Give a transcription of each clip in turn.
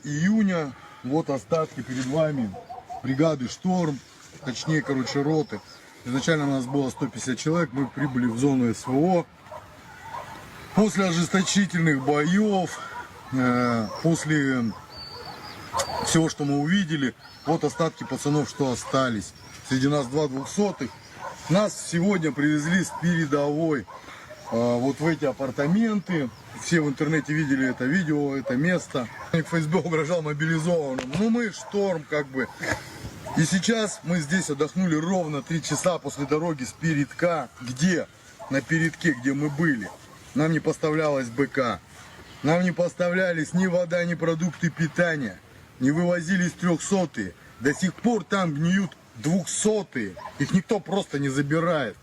июня. Вот остатки перед вами бригады «Шторм», точнее, короче, роты. Изначально у нас было 150 человек, мы прибыли в зону СВО. После ожесточительных боев, после всего, что мы увидели, вот остатки пацанов, что остались. Среди нас 2 200-х. Нас сегодня привезли с передовой вот в эти апартаменты. Все в интернете видели это видео, это место. ФСБ угрожал мобилизованным. Ну мы «Шторм» как бы. И сейчас мы здесь отдохнули ровно 3 часа после дороги с передка. Где? На передке, где мы были. Нам не поставлялась БК. Нам не поставлялись ни вода, ни продукты питания. Не вывозились 300-е. До сих пор там гниют 200-е. Их никто просто не забирает.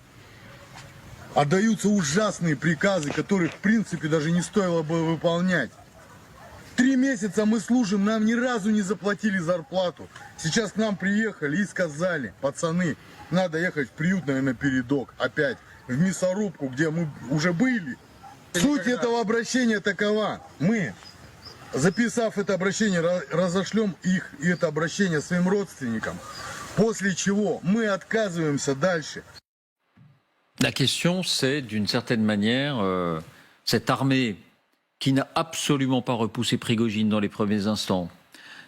Отдаются ужасные приказы, которых в принципе даже не стоило бы выполнять. 3 месяца мы служим, нам ни разу не заплатили зарплату. Сейчас к нам приехали и сказали: пацаны, надо ехать в приют, наверное, передок. Опять в мясорубку, где мы уже были. Суть этого обращения такова. Мы, записав это обращение, разошлем их и это обращение своим родственникам. После чего мы отказываемся дальше. La question, c'est d'une certaine manière, cette armée qui n'a absolument pas repoussé Prigojine dans les premiers instants,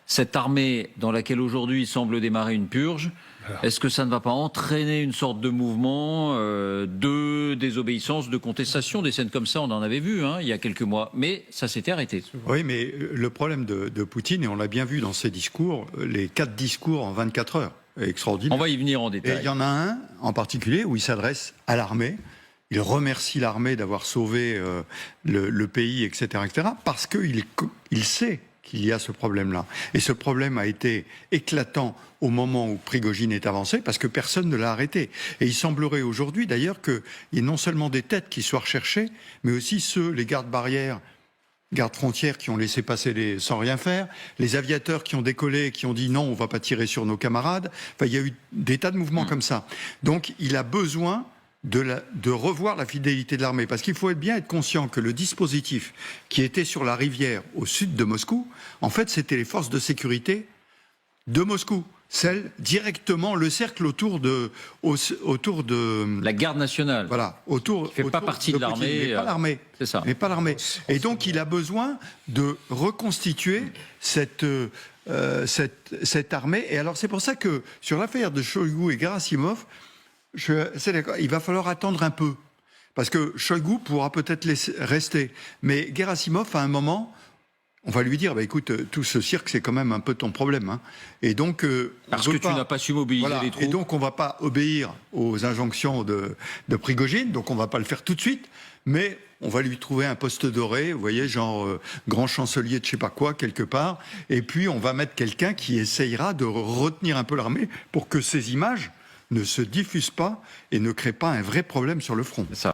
cette armée dans laquelle aujourd'hui semble démarrer une purge, est-ce que ça ne va pas entraîner une sorte de mouvement de désobéissance, de contestation? Des scènes comme ça, on en avait vu il y a quelques mois, mais ça s'était arrêté. Oui, mais le problème de Poutine, et on l'a bien vu dans ses discours, les 4 discours en 24 heures, extraordinaire. On va y venir en détail. Et il y en a un en particulier où il s'adresse à l'armée. Il remercie l'armée d'avoir sauvé le pays, etc., etc., parce qu'il sait qu'il y a ce problème-là. Et ce problème a été éclatant au moment où Prigojine est avancé, parce que personne ne l'a arrêté. Et il semblerait aujourd'hui, d'ailleurs, qu'il y ait non seulement des têtes qui soient recherchées, mais aussi les gardes-barrières, gardes-frontières qui ont laissé passer sans rien faire, les aviateurs qui ont décollé, qui ont dit non, on ne va pas tirer sur nos camarades. Enfin, il y a eu des tas de mouvements comme ça. Donc, il a besoin de revoir la fidélité de l'armée. Parce qu'il faut bien être conscient que le dispositif qui était sur la rivière au sud de Moscou, en fait, c'était les forces de sécurité de Moscou. Celle directement, le cercle autour de la garde nationale. Voilà, autour. Qui ne fait pas partie de l'armée. Mais pas l'armée. C'est ça. Mais pas l'armée. Et donc, il a besoin de reconstituer cette armée. Et alors, c'est pour ça que sur l'affaire de Shoigu et Gerasimov, il va falloir attendre un peu. Parce que Shoigu pourra peut-être rester. Mais Gerasimov, à un moment, on va lui dire, bah, écoute, tout ce cirque, c'est quand même un peu ton problème. Hein. Et donc, parce que tu n'as pas su mobiliser les troupes. Et donc, on ne va pas obéir aux injonctions de Prigojine, donc on ne va pas le faire tout de suite, mais on va lui trouver un poste doré, vous voyez, genre grand chancelier de je ne sais pas quoi, quelque part, et puis on va mettre quelqu'un qui essayera de retenir un peu l'armée pour que ces images ne se diffusent pas et ne créent pas un vrai problème sur le front. Ça.